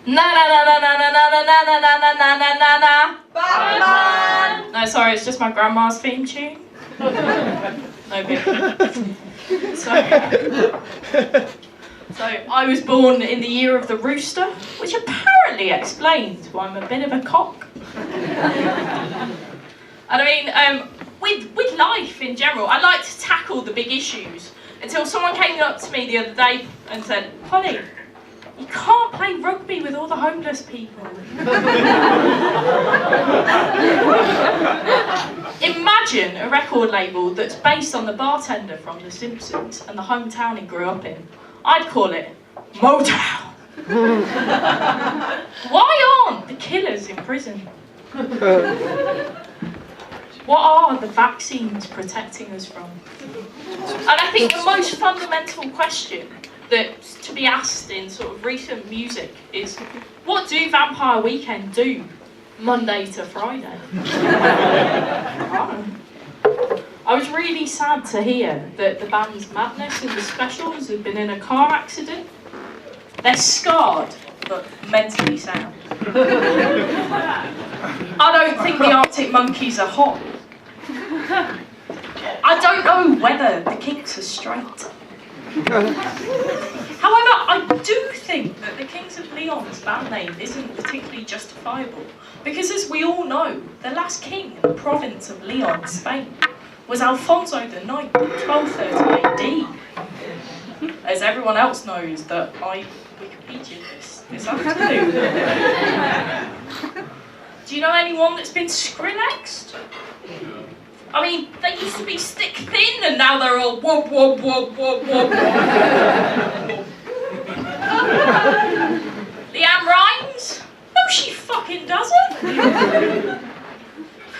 Na na na na na na na na na na na na na na na. Batman! No, sorry, it's just my grandma's theme tune. No big. So I was born in the year of the rooster, which apparently explains why I'm a bit of a cock. And I mean, with life in general, I like to tackle the big issues until someone came up to me the other day and said, "Holly, you can't play rugby with all the homeless people." Imagine a record label that's based on the bartender from The Simpsons and the hometown he grew up in. I'd call it Motown. Why aren't the killers in prison? What are the vaccines protecting us from? And I think the most fundamental question that's to be asked in sort of recent music is, what do Vampire Weekend do Monday to Friday? I was really sad to hear that the band's Madness and the Specials have been in a car accident. They're scarred, but mentally sound. I don't think the Arctic Monkeys are hot. I don't know whether the Kinks are straight. However, I do think that the Kings of Leon's band name isn't particularly justifiable, because as we all know, the last king in the province of Leon, Spain, was Alfonso IX in 1230 AD. As everyone else knows that I Wikipedia this afternoon. Do you know anyone that's been Skrillexed? I mean, they used to be stick thin and now they're all whoop whoop whoop whoop whoop. Leanne Rimes? No, she fucking doesn't.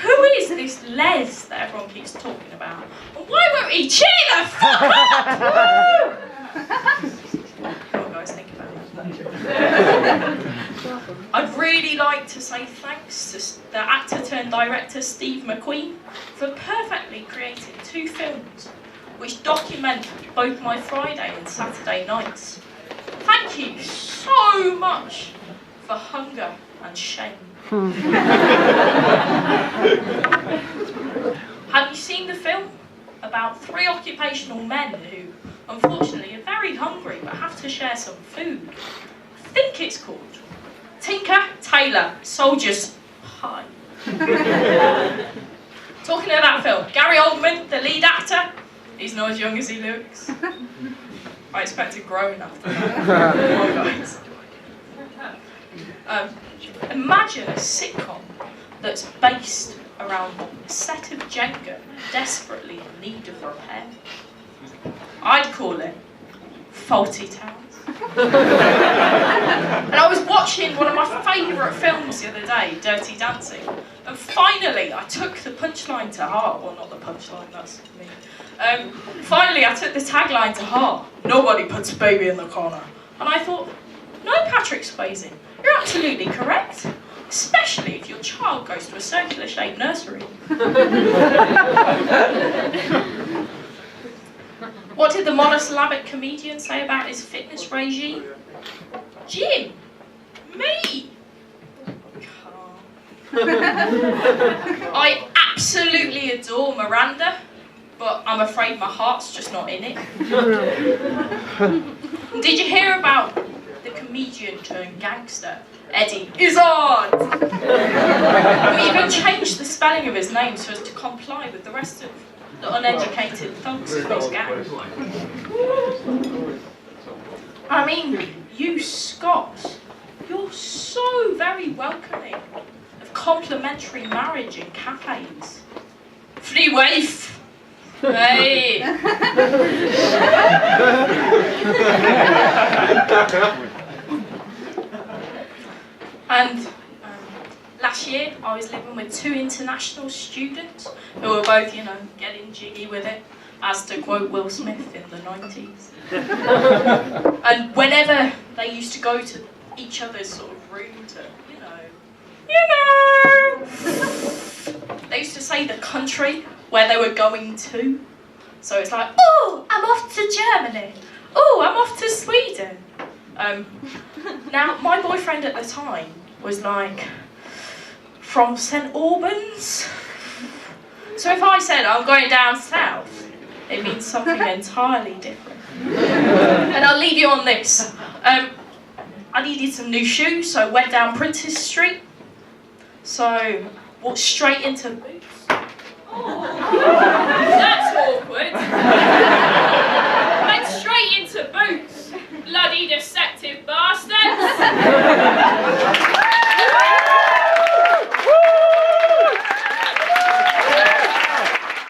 Who is this Les that everyone keeps talking about? And why won't he cheer the fuck up? Come on guys, think about it. I'd really like to say thanks to the actor turned director Steve McQueen for perfectly creating 2 films which document both my Friday and Saturday nights. Thank you so much for Hunger and Shame. Have you seen the film about 3 occupational men who unfortunately are very hungry but have to share some food? I think it's called Tinker, Tailor, Soldiers, Pie. Talking of that film, Gary Oldman, the lead actor, he's not as young as he looks. I expected growing after that. Oh, guys. Imagine a sitcom that's based around a set of Jenga desperately in need of repair. I'd call it Faulty Towns. And I was watching one of my favourite films the other day, Dirty Dancing, and finally I took the punchline to heart. Well, not the punchline, that's me. Finally I took the tagline to heart. Nobody puts a baby in the corner. And I thought, no, Patrick Swayze, you're absolutely correct. Especially if your child goes to a circular-shaped nursery. What did the monosyllabic comedian say about his fitness regime? Jim! Me! I absolutely adore Miranda, but I'm afraid my heart's just not in it. Did you hear about the comedian turned gangster, Eddie Izzard? We even changed the spelling of his name so as to comply with the rest of the uneducated thugs of his gang. I mean, you Scots, you're so very welcoming of complimentary marriage in cafes. Free wife! Hey! And last year I was living with 2 international students who were both, you know, getting jiggy with it, as to quote Will Smith in the 90s. And whenever they used to go to each other's sort of room to, they used to say the country where they were going to. So it's like, oh, I'm off to Germany. Oh, I'm off to Sweden. Now, my boyfriend at the time was like, from St Albans. So if I said I'm going down south, it means something entirely different. And I'll leave you on this. I needed some new shoes, so I went down Princess Street. So, walked straight into boots. Oh. That's awkward.